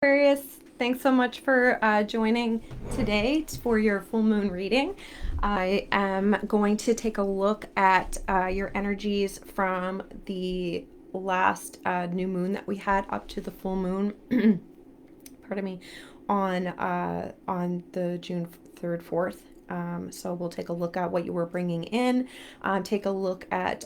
Aquarius, thanks so much for joining today for your full moon reading. I am going to take a look at your energies from the last new moon that we had up to the full moon. Pardon me, on the June 3rd, 4th. So we'll take a look at what you were bringing in, take a look at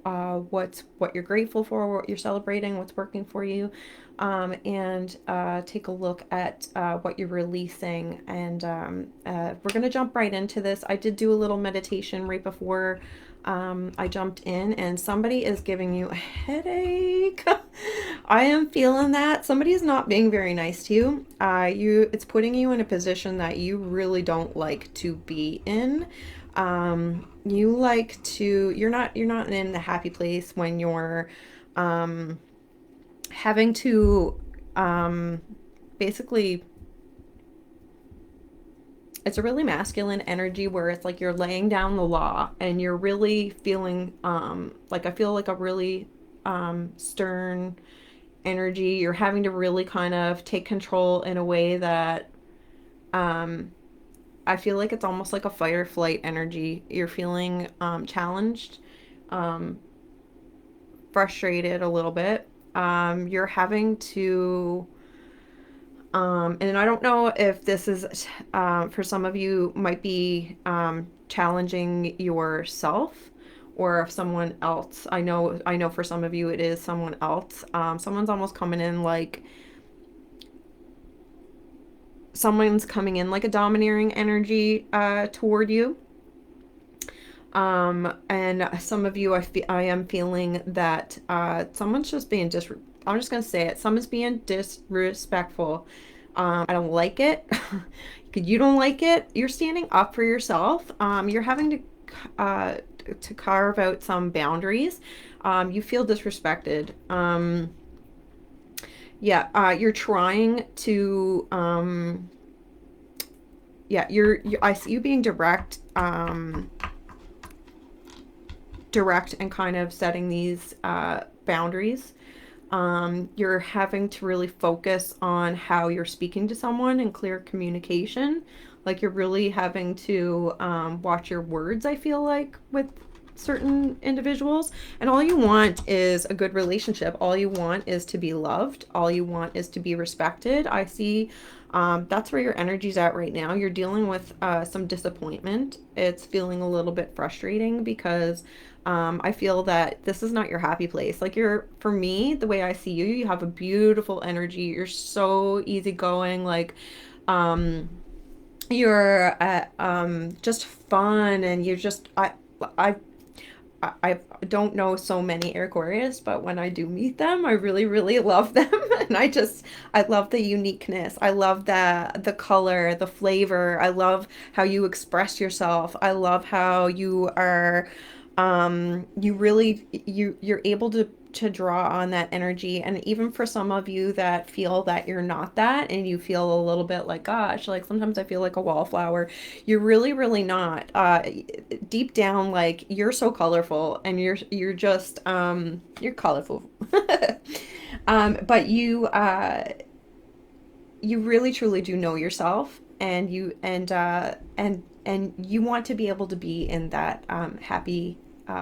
what you're grateful for, what you're celebrating, what's working for you, and take a look at what you're releasing. And we're going to jump right into this. I did do a little meditation right before I jumped in, and somebody is giving you a headache. I am feeling that somebody is not being very nice to you. It's putting you in a position that you really don't like to be in. You like to, you're not in the happy place when you're having to basically, it's a really masculine energy where it's like you're laying down the law and you're really feeling like I feel like a really stern energy. You're having to really kind of take control in a way that I feel like it's almost like a fight or flight energy. You're feeling challenged, um, frustrated a little bit. You're having to and I don't know if this is for some of you might be challenging yourself or if someone else. I know for some of you it is someone else. Someone's almost coming in like someone's coming in like a domineering energy toward you. And some of you, I am feeling that someone's just being I'm just gonna say it. Someone's being disrespectful. I don't like it. You don't like it. You're standing up for yourself. You're having to carve out some boundaries. You feel disrespected. Yeah, you're trying to. Yeah, I see you being direct. Direct and kind of setting these boundaries. You're having to really focus on how you're speaking to someone and clear communication. Like you're really having to watch your words, I feel like, with certain individuals. And all you want is a good relationship. All you want is to be loved. All you want is to be respected. I see that's where your energy's at right now. You're dealing with some disappointment. It's feeling a little bit frustrating because I feel that this is not your happy place. Like for me, the way I see you, you have a beautiful energy. You're so easygoing. Like, you're just fun, and you're just I I don't know so many Aquarius, but when I do meet them, I really, really love them. And I love the uniqueness. I love the color, the flavor. I love how you express yourself. I love how you are, you're able to draw on that energy. And even for some of you that feel that you're not that and you feel a little bit like, gosh, like sometimes I feel like a wallflower, you're really, really not. Deep down, like you're so colorful, and you're just you're colorful. But you really truly do know yourself, and and you want to be able to be in that happy,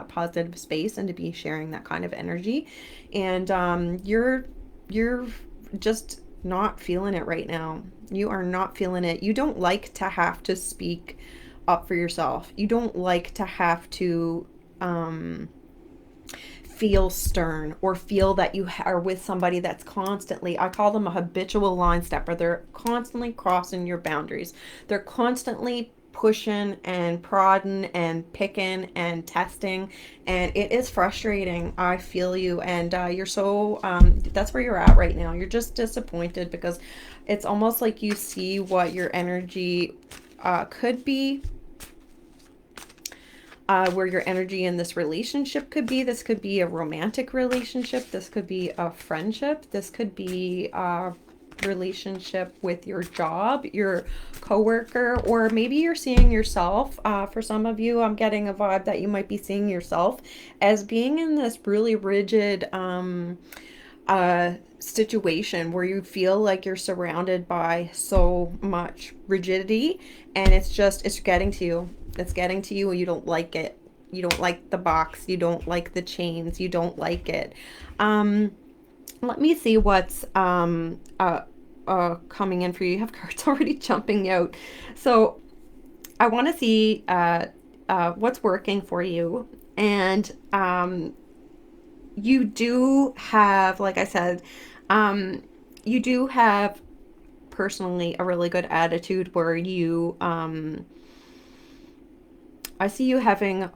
positive space, and to be sharing that kind of energy. And you're just not feeling it right now. You are not feeling it. You don't like to have to speak up for yourself. You don't like to have to feel stern or feel that you are with somebody that's constantly, I call them a habitual line stepper. They're constantly crossing your boundaries. They're constantly pushing and prodding and picking and testing, and it is frustrating. I feel you. And you're so that's where you're at right now. You're just disappointed because it's almost like you see what your energy could be, where your energy in this relationship could be. This could be a romantic relationship. This could be a friendship. This could be a relationship with your job, your coworker, or maybe you're seeing yourself. For some of you, I'm getting a vibe that you might be seeing yourself as being in this really rigid situation where you feel like you're surrounded by so much rigidity, and it's getting to you. It's getting to you and you don't like it. You don't like the box, you don't like the chains, you don't like it. um Let me see what's coming in for you. You have cards already jumping out, so I want to see what's working for you. And you do have, like I said, um, you do have personally a really good attitude where you, I see you having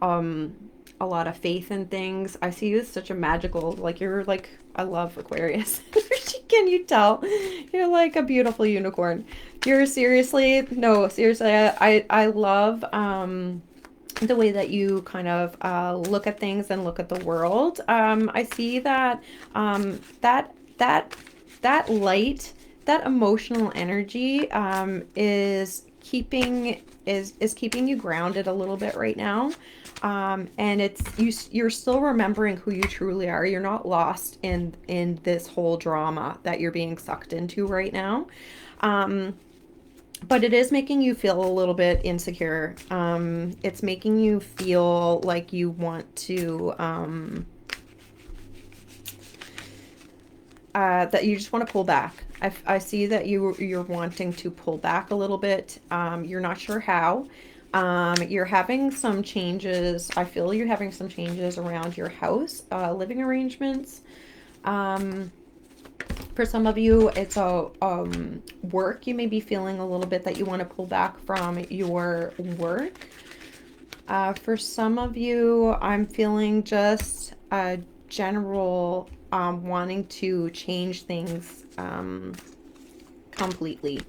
a lot of faith in things. I see you as such a magical, like you're like, I love Aquarius. Can you tell? You're like a beautiful unicorn. You're seriously, no, seriously, I love the way that you kind of look at things and look at the world. I see that that that light, that emotional energy is keeping you grounded a little bit right now. And you're still remembering who you truly are. You're not lost in this whole drama that you're being sucked into right now. But it is making you feel a little bit insecure. It's making you feel like you want to, that you just want to pull back. I see that you're wanting to pull back a little bit. You're not sure how. You're having some changes. I feel you're having some changes around your house, living arrangements. For some of you, it's a work. You may be feeling a little bit that you want to pull back from your work. For some of you, I'm feeling just a general wanting to change things completely.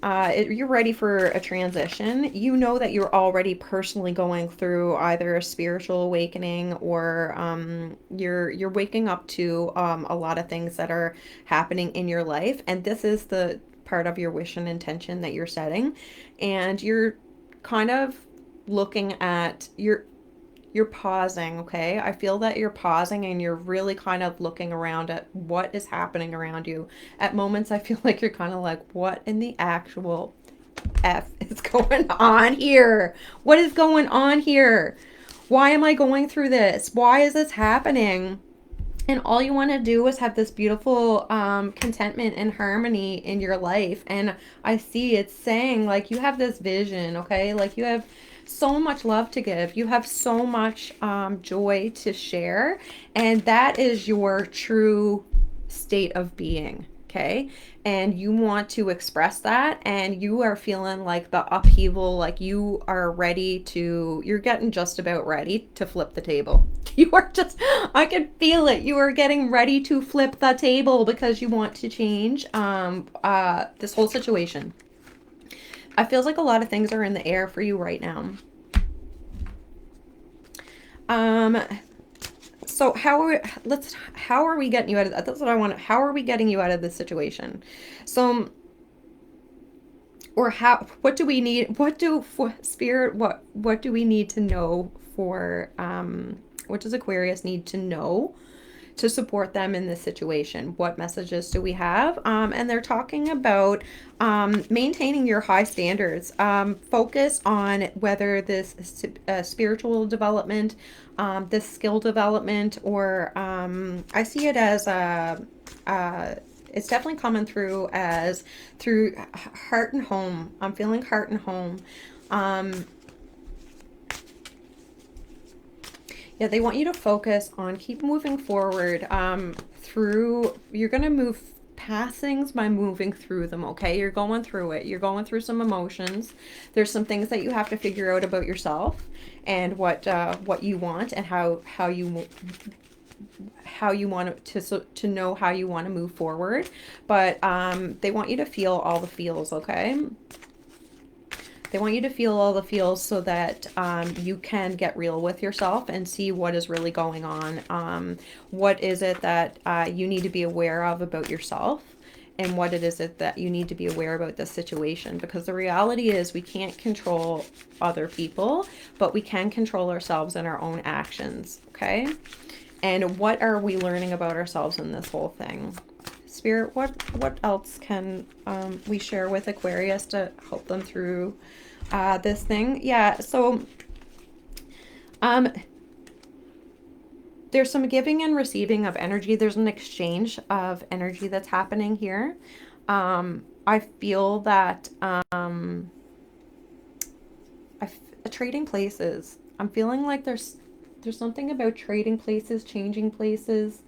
You're ready for a transition. You know that you're already personally going through either a spiritual awakening, or you're waking up to a lot of things that are happening in your life, and this is the part of your wish and intention that you're setting. And you're kind of looking at you're pausing, okay? I feel that you're pausing and you're really kind of looking around at what is happening around you. At moments, I feel like you're kind of like, what in the actual F is going on here? What is going on here? Why am I going through this? Why is this happening? And all you want to do is have this beautiful contentment and harmony in your life. And I see it's saying, like, you have this vision, okay? Like, you have so much love to give. You have so much joy to share. And that is your true state of being, okay? And you want to express that, and you are feeling like the upheaval, like you are ready to, you're getting just about ready to flip the table. You are just, I can feel it. You are getting ready to flip the table because you want to change this whole situation. I feels like a lot of things are in the air for you right now. So how are we getting you out of that? That's what I want. How are we getting you out of this situation? So, or what do we need? What do we need to know for, what does Aquarius need to know to support them in this situation? What messages do we have? And they're talking about maintaining your high standards. Focus on whether this spiritual development, this skill development, or I see it as it's definitely coming through as through heart and home. I'm feeling heart and home. Yeah, they want you to focus on keep moving forward through, you're going to move past things by moving through them, okay? You're going through it. You're going through some emotions. There's some things that you have to figure out about yourself and what you want, and how you want to know how you want to move forward. But they want you to feel all the feels, okay? They want you to feel all the feels so that you can get real with yourself and see what is really going on. What is it that you need to be aware of about yourself, and what it is that you need to be aware about this situation. Because the reality is we can't control other people, but we can control ourselves and our own actions, okay? And what are we learning about ourselves in this whole thing? Spirit, what else can we share with Aquarius to help them through this thing? Yeah, so there's some giving and receiving of energy. There's an exchange of energy that's happening here. I feel that trading places. I'm feeling like there's something about trading places, changing places.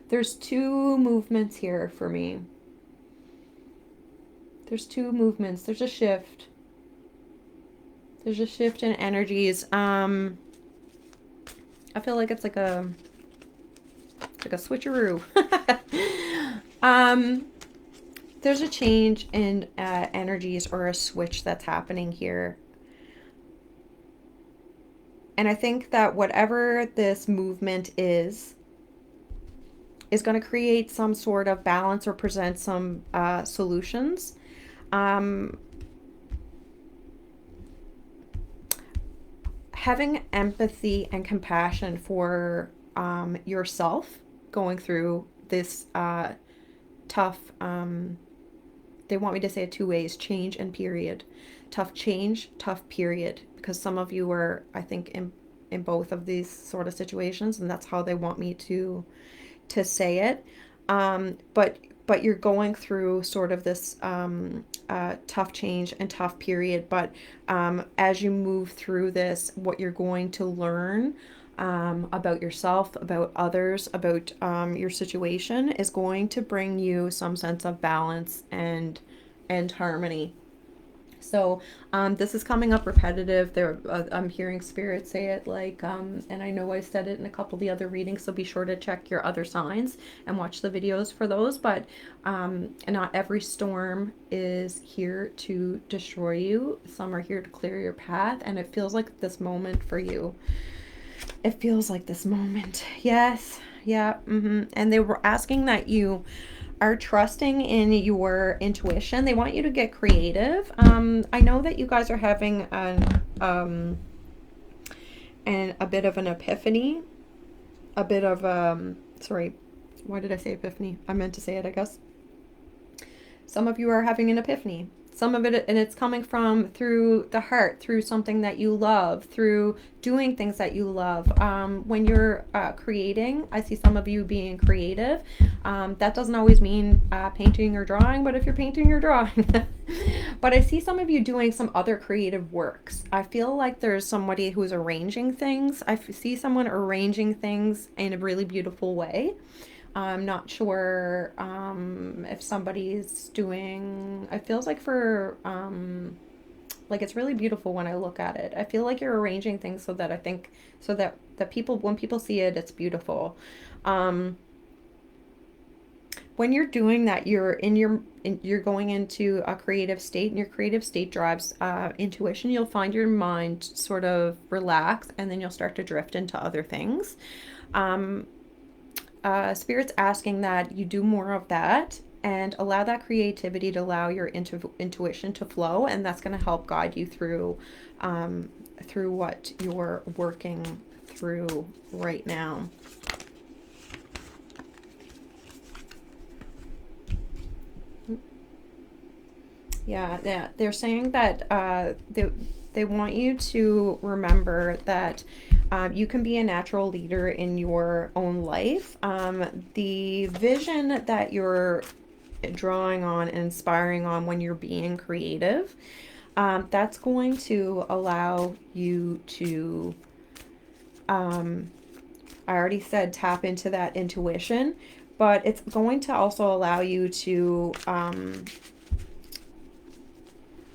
There's two movements here for me. There's two movements. There's a shift. There's a shift in energies. I feel like it's like a switcheroo. There's a change in energies or a switch that's happening here. And I think that whatever this movement is going to create some sort of balance or present some solutions. Having empathy and compassion for yourself going through this tough, they want me to say it two ways, change and period. Tough change, tough period. Because some of you are, I think, in both of these sort of situations, and that's how they want me to say it. But you're going through sort of this tough change and tough period. But as you move through this, what you're going to learn about yourself, about others, about your situation is going to bring you some sense of balance and harmony. So this is coming up repetitive. I'm hearing spirit say it like, and I know I said it in a couple of the other readings, so be sure to check your other signs and watch the videos for those. But not every storm is here to destroy you. Some are here to clear your path, and it feels like this moment for you. It feels like this moment. Yes. Yeah. And they were asking that you are trusting in your intuition. They want you to get creative. I know that you guys are having a bit of an epiphany, a bit of sorry, why did I say epiphany? I meant to say it, I guess. Some of you are having an epiphany. Some of it, and it's coming from through the heart, through something that you love, through doing things that you love. When you're creating, I see some of you being creative. That doesn't always mean painting or drawing, but if you're painting or drawing. But I see some of you doing some other creative works. I feel like there's somebody who's arranging things. I see someone arranging things in a really beautiful way. I'm not sure if somebody's doing, it feels like for, like it's really beautiful when I look at it. I feel like you're arranging things so that the people, when people see it, it's beautiful. When you're doing that, you're going into a creative state, and your creative state drives intuition. You'll find your mind sort of relax, and then you'll start to drift into other things. Spirit's asking that you do more of that and allow that creativity to allow your intuition to flow, and that's going to help guide you through what you're working through right now. Yeah, they're saying that they want you to remember that you can be a natural leader in your own life. The vision that you're drawing on and inspiring on when you're being creative, that's going to allow you to, I already said tap into that intuition, but it's going to also allow you to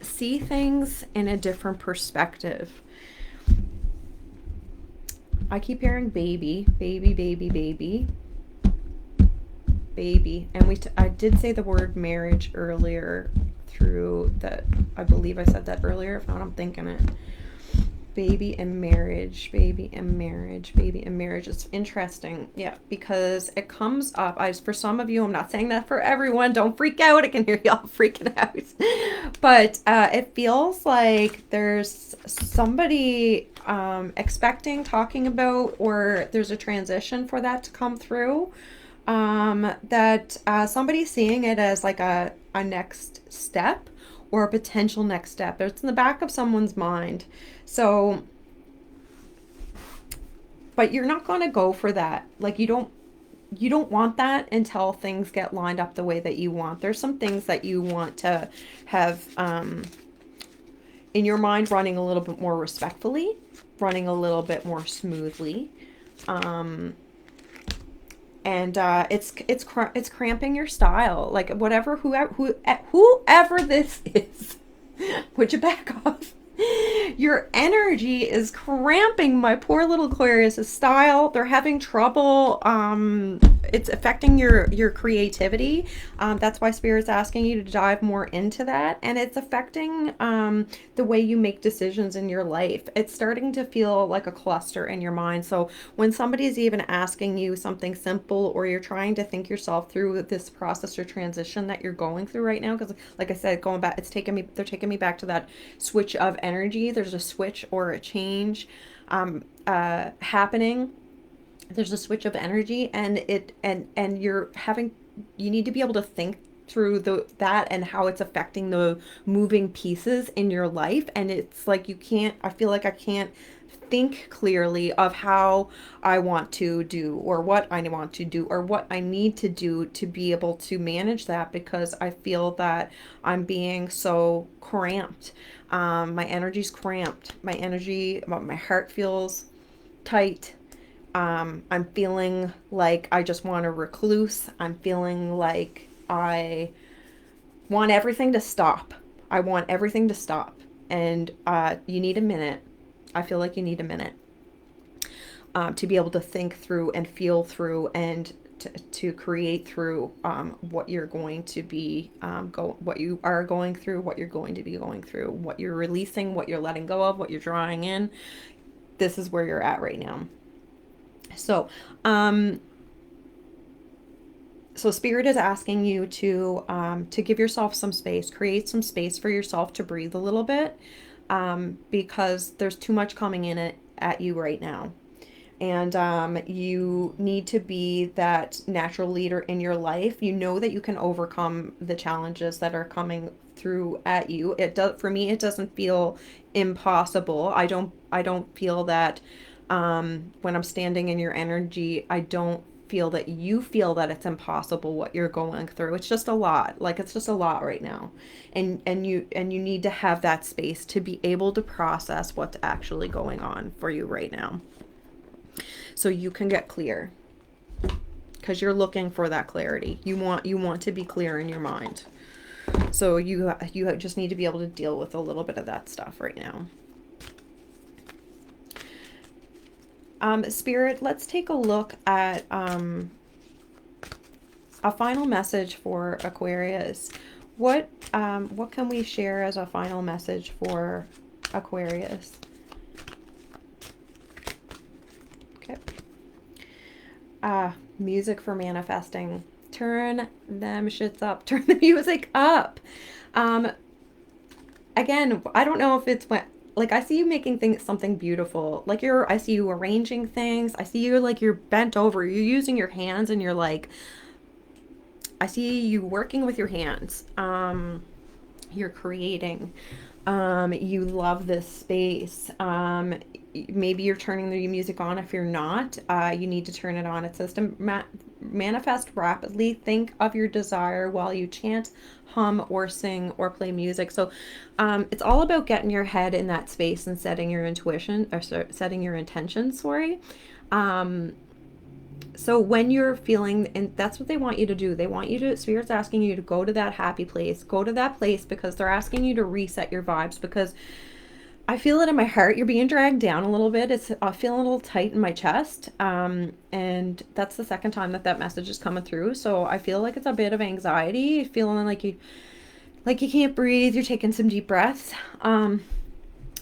see things in a different perspective. I keep hearing baby, baby, baby, baby, baby. And I did say the word marriage earlier through that. I believe I said that earlier. If not, I'm thinking it. Baby and marriage, baby and marriage, baby and marriage. It's interesting, yeah, because it comes up. For some of you, I'm not saying that for everyone. Don't freak out. I can hear y'all freaking out. But it feels like there's somebody expecting, talking about, or there's a transition for that to come through. That somebody's seeing it as like a next step or a potential next step. It's in the back of someone's mind. So, but you're not going to go for that. Like you don't want that until things get lined up the way that you want. There's some things that you want to have in your mind running a little bit more respectfully, running a little bit more smoothly. And it's cramping your style. Like whoever this is, would you back off? Your energy is cramping my poor little Aquarius' style. They're having trouble. It's affecting your creativity. That's why Spirit's asking you to dive more into that. And it's affecting the way you make decisions in your life. It's starting to feel like a cluster in your mind. So when somebody's even asking you something simple, or you're trying to think yourself through this process or transition that you're going through right now, because like I said, going back, they're taking me back to that switch of energy. There's a switch or a change happening. There's a switch of energy, and you need to be able to think through that and how it's affecting the moving pieces in your life. And it's like I feel like I can't think clearly of how I want to do, or what I want to do, or what I need to do to be able to manage that, because I feel that I'm being so cramped. My energy's cramped. My heart feels tight. I'm feeling like I just want to recluse. I'm feeling like I want everything to stop. I want everything to stop. And you need a minute. I feel like you need a minute to be able to think through and feel through, and to create through what you're going to be what you are going through, what you're going to be going through, what you're releasing, what you're letting go of, what you're drawing in. This is where you're at right now. So, Spirit is asking you to give yourself some space, create some space for yourself to breathe a little bit, because there's too much coming in at you right now. And you need to be that natural leader in your life. You know that you can overcome the challenges that are coming through at you. For me, it doesn't feel impossible. I don't feel that when I'm standing in your energy, I don't feel that you feel that it's impossible what you're going through. It's just a lot. Like, it's just a lot right now. And you need to have that space to be able to process what's actually going on for you right now, so you can get clear, because you're looking for that clarity. You want to be clear in your mind. So you just need to be able to deal with a little bit of that stuff right now. Spirit, let's take a look at a final message for Aquarius. What can we share as a final message for Aquarius? Okay. Music for manifesting. Turn them shits up. Turn the music up. Again, I don't know if it's like, I see you making something beautiful. Like, I see you arranging things. I see you like you're bent over. You're using your hands, and you're like, I see you working with your hands. You're creating. You love this space. Maybe you're turning the music on. If you're not, you need to turn it on. It says to manifest rapidly. Think of your desire while you chant, hum, or sing, or play music. So it's all about getting your head in that space and setting your intuition, or setting your intention, sorry. So when you're feeling, and that's what they want you to do. They want you to, Spirit's asking you to go to that happy place. Go to that place, because they're asking you to reset your vibes, because I feel it in my heart. You're being dragged down a little bit. I feel a little tight in my chest. And that's the second time that message is coming through. So I feel like it's a bit of anxiety, feeling like you can't breathe. You're taking some deep breaths.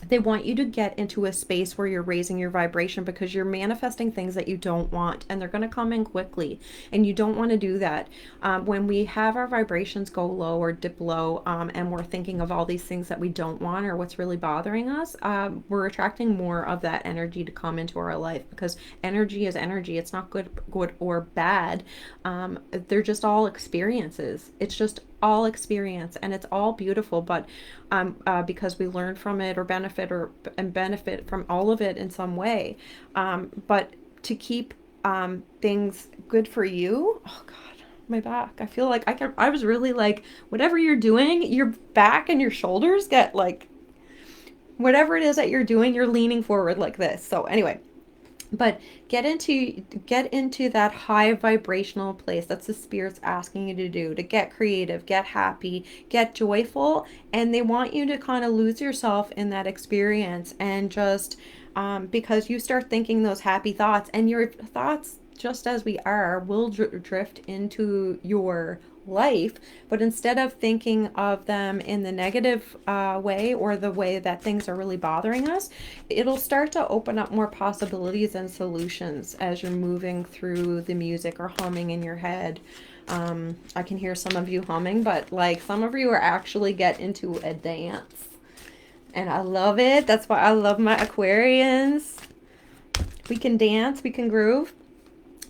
they want you to get into a space where you're raising your vibration, because you're manifesting things that you don't want, and they're going to come in quickly, and you don't want to do that. When we have our vibrations go low or dip low, and we're thinking of all these things that we don't want or what's really bothering us, we're attracting more of that energy to come into our life, because energy is energy. It's not good or bad. They're just all experiences. It's just all experience, and it's all beautiful. But because we learn from it or benefit from all of it in some way. But to keep things good for you, oh God, my back. I feel like I was really like, whatever you're doing, your back and your shoulders get like, whatever it is that you're doing, you're leaning forward like this. So anyway, but get into that high vibrational place. That's the spirits asking you to do, to get creative, get happy, get joyful. And they want you to kind of lose yourself in that experience, and just because you start thinking those happy thoughts, and your thoughts, just as we are, will drift into your life. But instead of thinking of them in the negative way, or the way that things are really bothering us, it'll start to open up more possibilities and solutions as you're moving through the music or humming in your head. I can hear some of you humming, but like some of you are actually get into a dance, and I love it. That's why I love my Aquarians. We can dance, we can groove.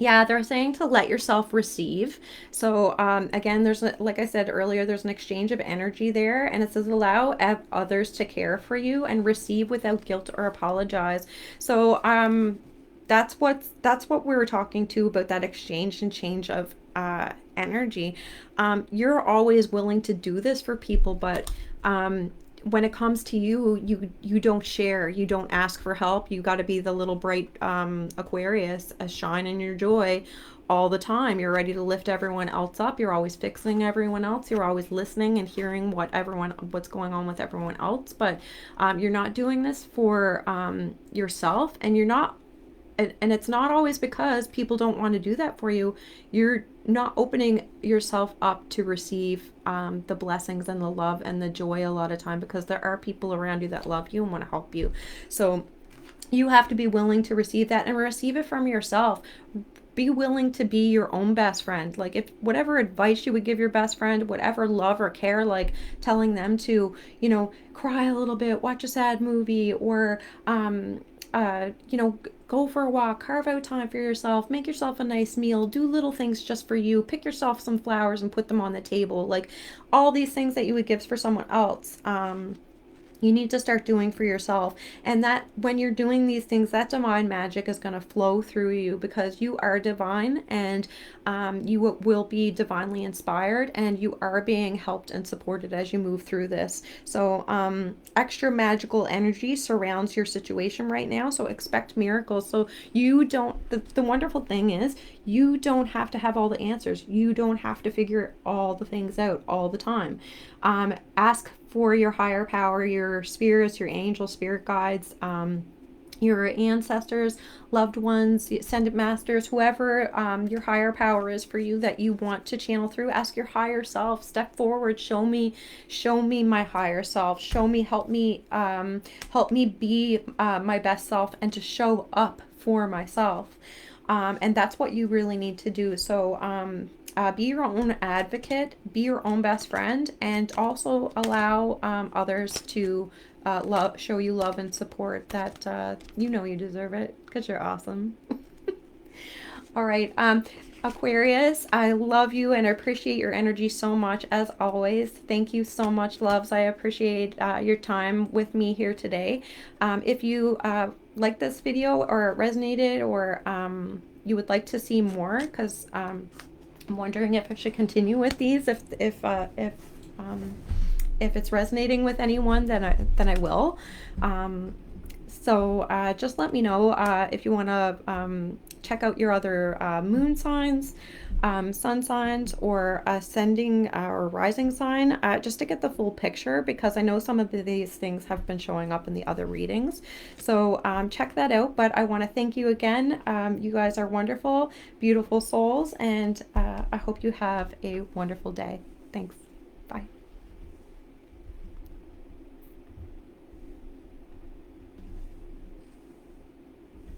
Yeah, they're saying to let yourself receive. So again, like I said earlier, there's an exchange of energy there, and it says allow others to care for you and receive without guilt or apologize. So that's what we were talking to about, that exchange and change of energy. You're always willing to do this for people, but when it comes to you don't share, you don't ask for help. You got to be the little bright Aquarius, a shine in your joy all the time. You're ready to lift everyone else up. You're always fixing everyone else. You're always listening and hearing what's going on with everyone else. But you're not doing this for yourself, and you're not. And it's not always because people don't want to do that for you. You're not opening yourself up to receive the blessings and the love and the joy a lot of time, because there are people around you that love you and want to help you. So you have to be willing to receive that, and receive it from yourself. Be willing to be your own best friend. Like, if whatever advice you would give your best friend, whatever love or care, like telling them to, cry a little bit, watch a sad movie, or go for a walk, carve out time for yourself, make yourself a nice meal, do little things just for you, pick yourself some flowers and put them on the table, like all these things that you would give for someone else. You need to start doing for yourself. And that when you're doing these things, that divine magic is going to flow through you, because you are divine, and you will be divinely inspired, and you are being helped and supported as you move through this. So extra magical energy surrounds your situation right now, so expect miracles. So you don't, the wonderful thing is, you don't have to have all the answers. You don't have to figure all the things out all the time. Ask for your higher power, your spirits, your angels, spirit guides, your ancestors, loved ones, ascended masters, whoever your higher power is for you that you want to channel through. Ask your higher self, step forward, show me my higher self, help me be my best self, and to show up for myself. And that's what you really need to do. So be your own advocate, be your own best friend, and also allow others to show you love and support that you deserve it, because you're awesome. All right, Aquarius, I love you and I appreciate your energy so much, as always. Thank you so much, loves. I appreciate your time with me here today. If you like this video, or it resonated, or you would like to see more, because I'm wondering if I should continue with these. If it's resonating with anyone, then I will. So just let me know if you want to check out your other moon signs, sun signs, or ascending or rising sign, just to get the full picture, because I know some of these things have been showing up in the other readings. So check that out. But I want to thank you again. You guys are wonderful, beautiful souls, and I hope you have a wonderful day. Thanks. Bye.